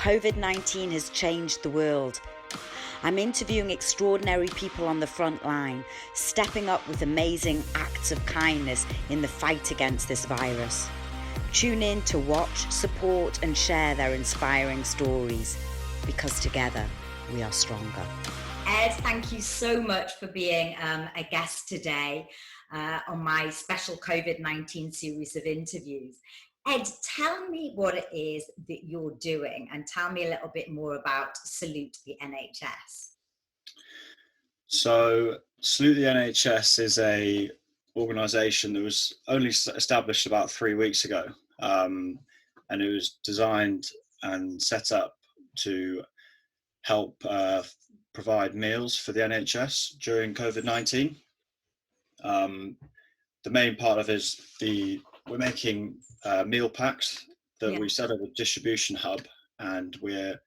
COVID-19 has changed the world. I'm interviewing extraordinary people on the front line, stepping up with amazing acts of kindness in the fight against this virus. Tune in to watch, support and share their inspiring stories, because together we are stronger. Ed, thank you so much for being a guest today on my special COVID-19 series of interviews. Ed, tell me what it is that you're doing and tell me a little bit more about Salute the NHS. So Salute the NHS is a organisation that was only established about 3 weeks ago, and it was designed and set up to help provide meals for the NHS during COVID-19. The main part of it is we're making meal packs that we set up a distribution hub, and we're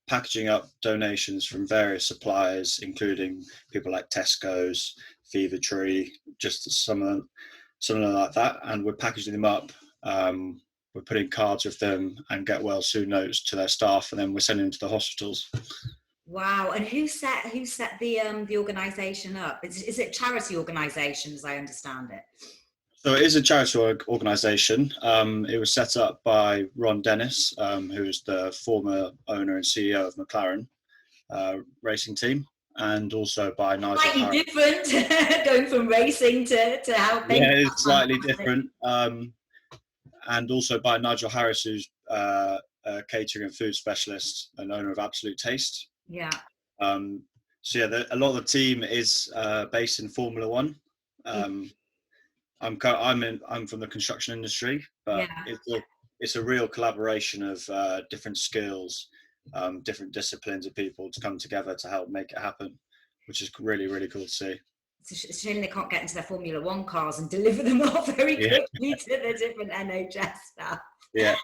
packaging up donations from various suppliers, including people like Tesco's, Fever Tree, just something like that. And we're packaging them up. We're putting cards with them and get well soon notes to their staff, and then we're sending them to the hospitals. Wow! And who set the organisation up? Is it a charity organisation, as I understand it? So it is a charity organisation. It was set up by Dennis, who is the former owner and CEO of McLaren racing team, and also by Nigel Harris. Slightly different, going from racing to helping. Yeah, it's slightly different. And also by Nigel Harris, who's a catering and food specialist and owner of Absolute Taste. Yeah. So yeah, a lot of the team is based in Formula One. I'm from the construction industry, but it's a real collaboration of different skills, different disciplines of people to come together to help make it happen, which is really, really cool to see. It's a shame they can't get into their Formula One cars and deliver them off very quickly to the different NHS staff. Yeah,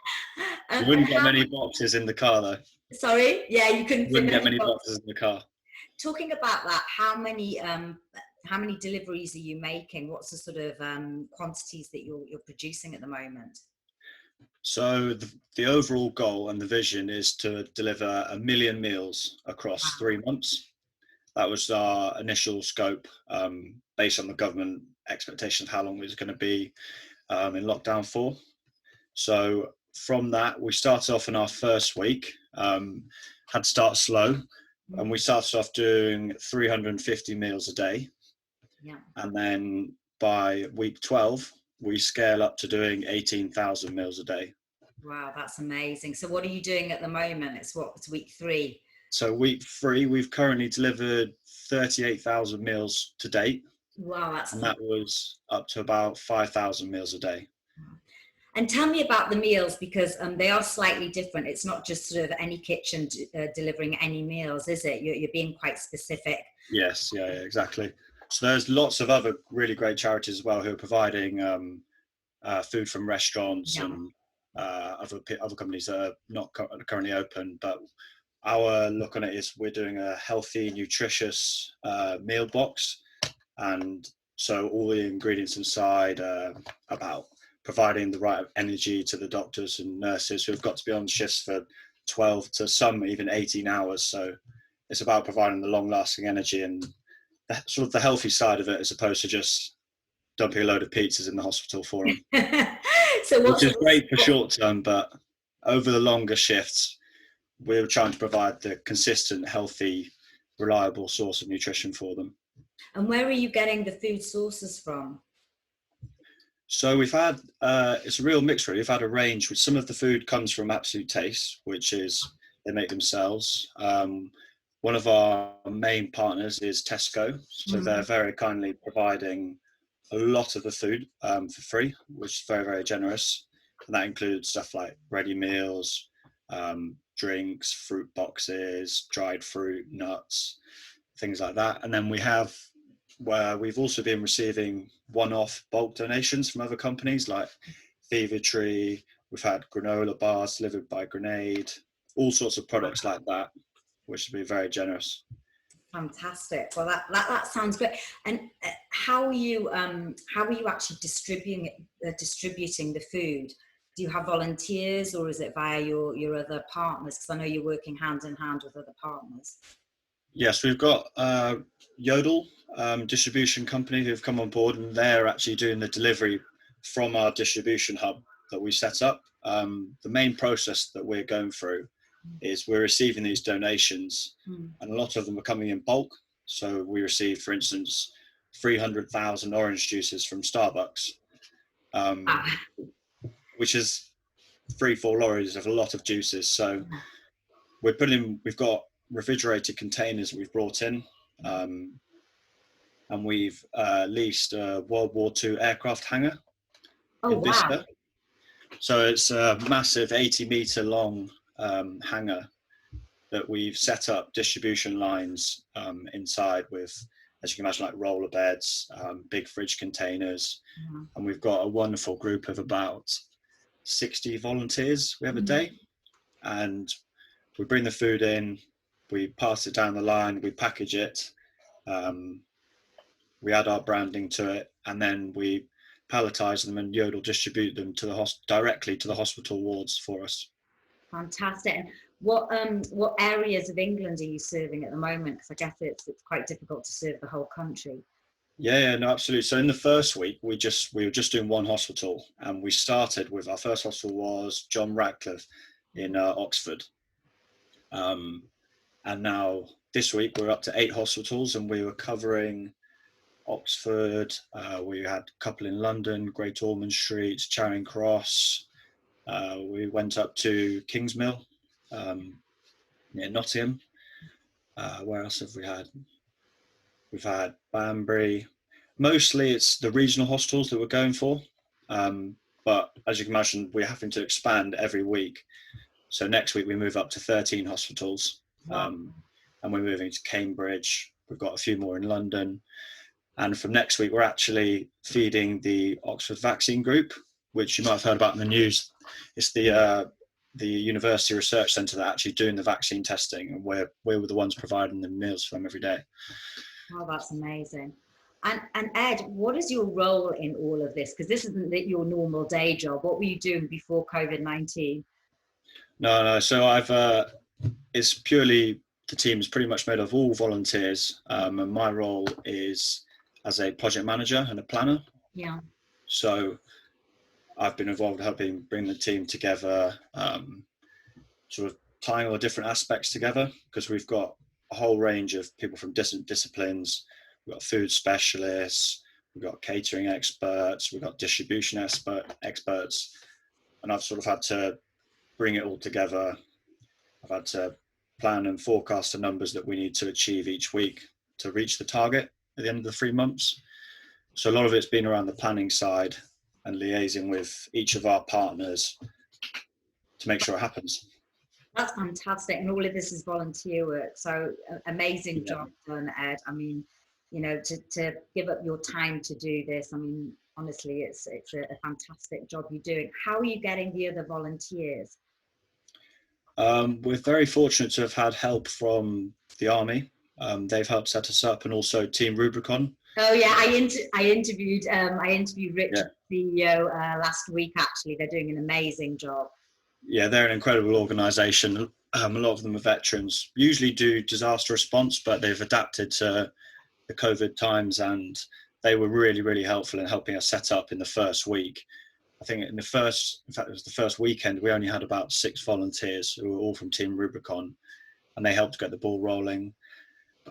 you wouldn't get many boxes in the car though. Sorry? Yeah, you couldn't. Wouldn't get many boxes in the car. Talking about that, how many deliveries are you making? What's the sort of quantities that you're producing at the moment? So the overall goal and the vision is to deliver 1 million meals across 3 months. That was our initial scope, based on the government expectation of how long it was going to be in lockdown for. So from that, we started off in our first week, had to start slow, and we started off doing 350 meals a day. Yeah. And then by week 12, we scale up to doing 18,000 meals a day. Wow, that's amazing. So what are you doing at the moment? It's week 3? So week 3, we've currently delivered 38,000 meals to date. Wow, that was up to about 5,000 meals a day. And tell me about the meals, because they are slightly different. It's not just sort of any kitchen delivering any meals, is it? You're being quite specific. Yes, yeah, exactly. So there's lots of other really great charities as well who are providing food from restaurants and other companies that are not currently open. But our look on it is we're doing a healthy, nutritious meal box, and so all the ingredients inside are about providing the right energy to the doctors and nurses who have got to be on shifts for 12 to some even 18 hours. So it's about providing the long-lasting energy and sort of the healthy side of it, as opposed to just dumping a load of pizzas in the hospital for them. Which is great for short term, but over the longer shifts, we're trying to provide the consistent, healthy, reliable source of nutrition for them. And where are you getting the food sources from? So we've had, it's a real mix really. We've had a range, which some of the food comes from Absolute Taste, which is they make themselves. One of our main partners is Tesco. So they're very kindly providing a lot of the food for free, which is very, very generous. And that includes stuff like ready meals, drinks, fruit boxes, dried fruit, nuts, things like that. And then we've also been receiving one-off bulk donations from other companies like Fever Tree. We've had granola bars delivered by Grenade, all sorts of products like that, which has been very generous. Fantastic. Well, that sounds great. And how are you actually distributing the food do you have volunteers, or is it via your other partners? Because I know you're working hand in hand with other partners. Yes, we've got Yodel distribution company who've come on board, and they're actually doing the delivery from our distribution hub that we set up. The main process that we're going through is we're receiving these donations, and a lot of them are coming in bulk. So we received, for instance, 300,000 orange juices from Starbucks, which is 3-4 lorries of a lot of juices. So we've got refrigerated containers that we've brought in, and we've leased a World War II aircraft hangar in Bicester. So it's a massive 80-meter long hangar that we've set up distribution lines inside with, as you can imagine, like roller beds, big fridge containers. And we've got a wonderful group of about 60 volunteers we have a day, and we bring the food in, we pass it down the line, we package it, we add our branding to it, and then we palletize them, and Yodel distribute them to directly to the hospital wards for us. Fantastic. And what areas of England are you serving at the moment? Because I guess it's quite difficult to serve the whole country. Yeah, no, absolutely. So in the first week, we were just doing one hospital, and we started with, our first hospital was John Radcliffe in Oxford. And now this week we're up to 8 hospitals, and we were covering Oxford. We had a couple in London, Great Ormond Street, Charing Cross. We went up to Kingsmill, near Nottingham. Where else have we had? We've had Banbury. Mostly it's the regional hospitals that we're going for. But as you can imagine, we're having to expand every week. So next week we move up to 13 hospitals, and we're moving to Cambridge. We've got a few more in London. And from next week, we're actually feeding the Oxford Vaccine Group, which you might have heard about in the news. It's the University Research Centre that actually doing the vaccine testing, and we're the ones providing the meals for them every day. Oh, that's amazing. And Ed, what is your role in all of this? Because this isn't your normal day job. What were you doing before COVID-19? No. So it's purely, the team is pretty much made of all volunteers, and my role is as a project manager and a planner. Yeah. So I've been involved helping bring the team together, sort of tying all the different aspects together, because we've got a whole range of people from different disciplines. We've got food specialists, we've got catering experts, we've got distribution experts, and I've sort of had to bring it all together. I've had to plan and forecast the numbers that we need to achieve each week to reach the target at the end of the 3 months. So a lot of it's been around the planning side and liaising with each of our partners to make sure it happens. That's fantastic. And all of this is volunteer work. So amazing job done, Ed. I mean, you know, to give up your time to do this, I mean, honestly, it's a fantastic job you're doing. How are you getting the other volunteers? We're very fortunate to have had help from the Army. They've helped set us up, and also Team Rubicon. Oh yeah, I interviewed Richard, CEO, last week. Actually, they're doing an amazing job. Yeah, they're an incredible organisation. A lot of them are veterans. Usually do disaster response, but they've adapted to the COVID times, and they were really, really helpful in helping us set up in the first week. I think in fact, it was the first weekend, we only had about 6 volunteers who were all from Team Rubicon, and they helped get the ball rolling.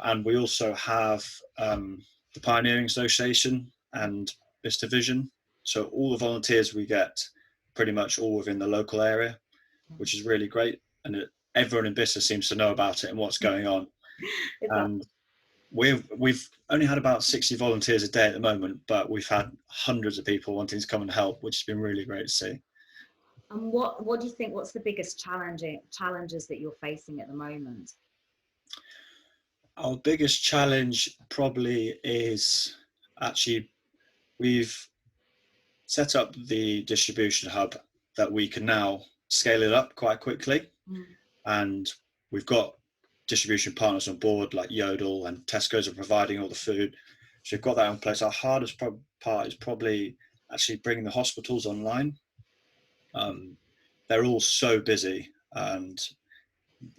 And we also have the Pioneering Association and this division. So all the volunteers we get pretty much all within the local area, which is really great. And everyone in Bicester seems to know about it and what's going on. And we've only had about 60 volunteers a day at the moment, but we've had hundreds of people wanting to come and help, which has been really great to see. And what do you think, what's the biggest challenges that you're facing at the moment? Our biggest challenge probably is actually, we've set up the distribution hub that we can now scale it up quite quickly. And we've got distribution partners on board like Yodel and Tesco's are providing all the food. So we've got that in place. Our hardest part is probably actually bringing the hospitals online. They're all so busy and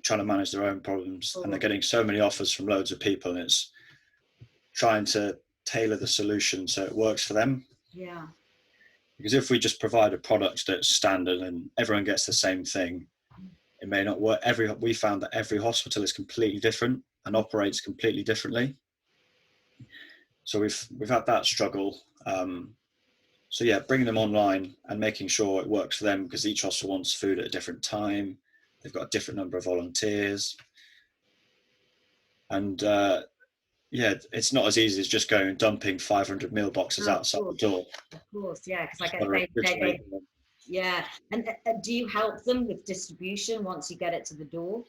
trying to manage their own problems, and they're getting so many offers from loads of people, and it's trying to tailor the solution so it works for them. Yeah. Because if we just provide a product that's standard and everyone gets the same thing, it may not work. We found that every hospital is completely different and operates completely differently. So we've had that struggle. So yeah, bringing them online and making sure it works for them, because each hospital wants food at a different time. They've got a different number of volunteers. And yeah, it's not as easy as just going and dumping 500 meal boxes outside the door. Of course, yeah, because like yeah. And do you help them with distribution once you get it to the door?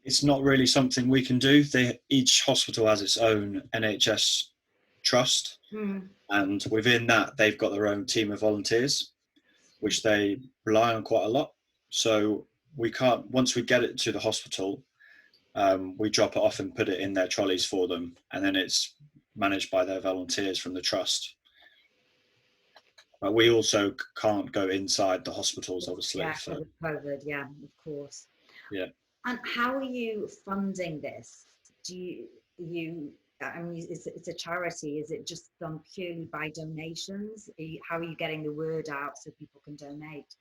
It's not really something we can do. Each hospital has its own NHS trust, and within that, they've got their own team of volunteers, which they rely on quite a lot. So we can't, once we get it to the hospital, we drop it off and put it in their trolleys for them, and then it's managed by their volunteers from the trust. But we also can't go inside the hospitals, obviously. Yeah, for COVID, yeah, of course. Yeah. And how are you funding this? Do you I mean, it's a charity. Is it just done purely by donations? How are you getting the word out so people can donate?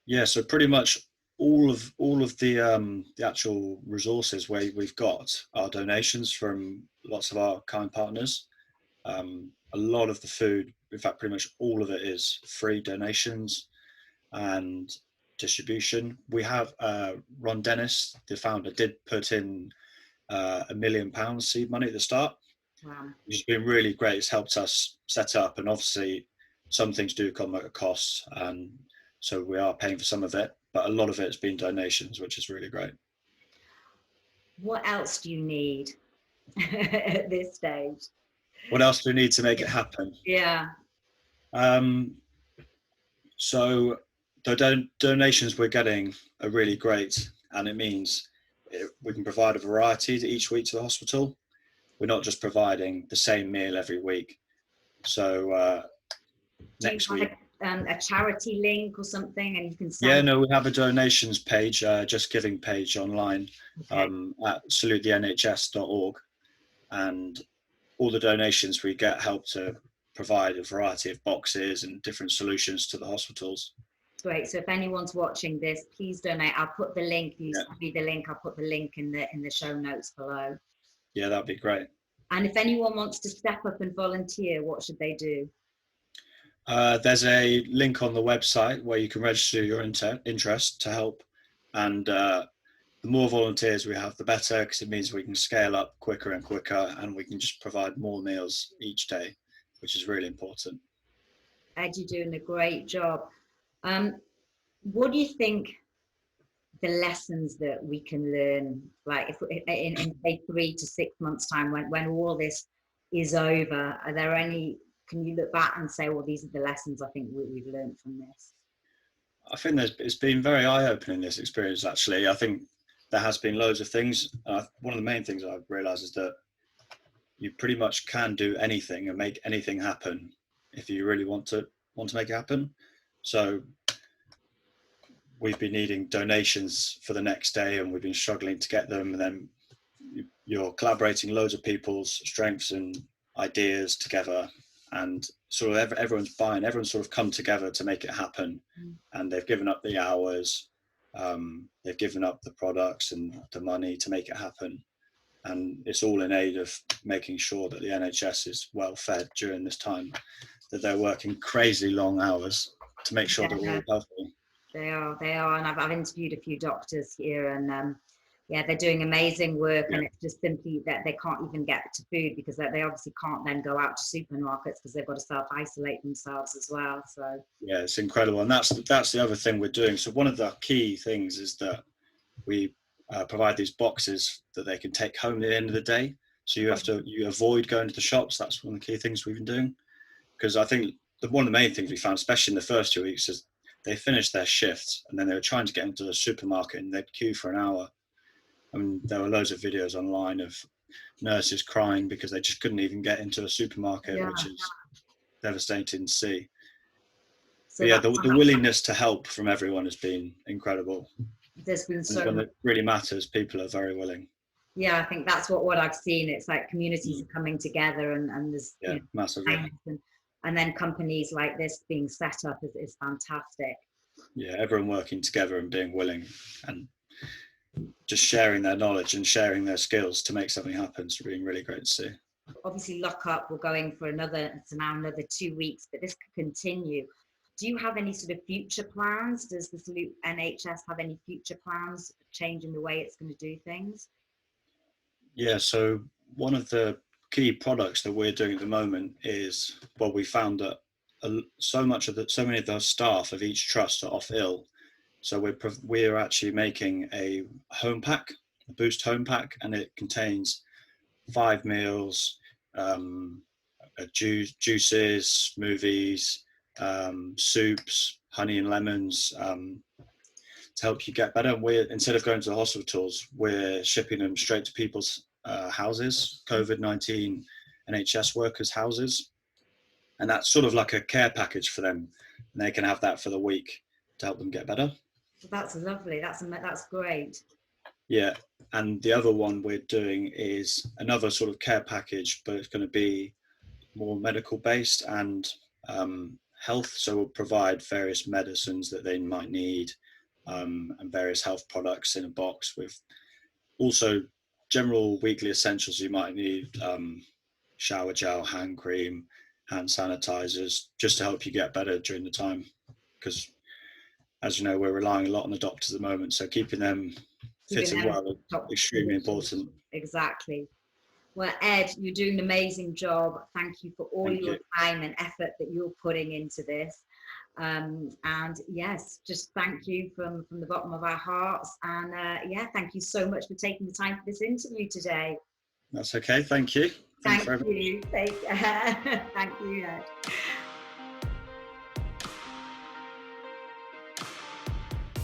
Yeah, so pretty much all of the actual resources we've got are donations from lots of our kind partners. A lot of the food, in fact, pretty much all of it is free donations and distribution. We have Ron Dennis, the founder, did put in £1 million seed money at the start. Wow. Which has been really great. It's helped us set up, and obviously some things do come at a cost, and so we are paying for some of it, but a lot of it has been donations, which is really great. What else do you need at this stage? What else do we need to make it happen? Yeah. So the donations we're getting are really great, and it means we can provide a variety each week to the hospital. We're not just providing the same meal every week. So next week, a charity link or something, and you can send. Yeah, no, we have a donations page, Just Giving page online, at salutethenhs.org, and all the donations we get help to provide a variety of boxes and different solutions to the hospitals. Great. So if anyone's watching this, please donate. I'll put the link. You send me the link. I'll put the link in the show notes below. Yeah, that'd be great. And if anyone wants to step up and volunteer, what should they do? There's a link on the website where you can register your interest to help, and the more volunteers we have, the better, because it means we can scale up quicker and quicker, and we can just provide more meals each day, which is really important. Ed, you're doing a great job. What do you think the lessons that we can learn, like if in say 3 to 6 months time, when all this is over, are there any, can you look back and say, well, these are the lessons I think we've learned from this? I think it's been very eye-opening, this experience, actually. I think there has been loads of things. One of the main things I've realised is that you pretty much can do anything and make anything happen if you really want to make it happen. So we've been needing donations for the next day, and we've been struggling to get them, and then you're collaborating loads of people's strengths and ideas together, and sort of everyone's sort of come together to make it happen. And they've given up the hours, they've given up the products and the money to make it happen, and it's all in aid of making sure that the NHS is well fed during this time, that they're working crazy long hours to make sure that we're all healthy. They are, and I've interviewed a few doctors here, and they're doing amazing work. And it's just simply that they can't even get to food, because they obviously can't then go out to supermarkets because they've got to self-isolate themselves as well. So yeah, it's incredible, and that's the other thing we're doing. So one of the key things is that we provide these boxes that they can take home at the end of the day. So you avoid going to the shops. That's one of the key things we've been doing, because I think one of the main things we found, especially in the first 2 weeks, is they finished their shifts and then they were trying to get into the supermarket and they'd queue for an hour. I mean, there were loads of videos online of nurses crying because they just couldn't even get into a supermarket, which is devastating to see. So yeah, the willingness to help from everyone has been incredible. There's been so when it really matters, people are very willing. Yeah, I think that's what I've seen. It's like communities are coming together, and there's massively. And then companies like this being set up is fantastic. Yeah, everyone working together and being willing and just sharing their knowledge and sharing their skills to make something happen. It's been really great to see. Obviously, lock up, we're going for another 2 weeks, but this could continue. Do you have any sort of future plans? Does the Salute NHS have any future plans changing the way it's going to do things? Yeah, so one of the key products that we're doing at the moment is, well, we found that so many of the staff of each trust are off ill. So we're actually making a home pack, a Boost home pack, and it contains 5 meals, juices, smoothies, soups, honey and lemons, to help you get better. Instead of going to the hospitals, we're shipping them straight to people's houses, COVID-19 NHS workers' houses. And that's sort of like a care package for them. And they can have that for the week to help them get better. That's lovely. That's great. Yeah. And the other one we're doing is another sort of care package, but it's going to be more medical based and health. So we'll provide various medicines that they might need, and various health products in a box, with also general weekly essentials you might need, shower gel, hand cream, hand sanitizers, just to help you get better during the time. Because, as you know, we're relying a lot on the doctors at the moment, so keeping them fit and well is extremely important. Exactly. Well, Ed, you're doing an amazing job. Thank you for all your time and effort that you're putting into this. And yes, just thank you from the bottom of our hearts. And yeah, thank you so much for taking the time for this interview today. That's okay. Thank you. Thank you. Take care. Thank you, Ed.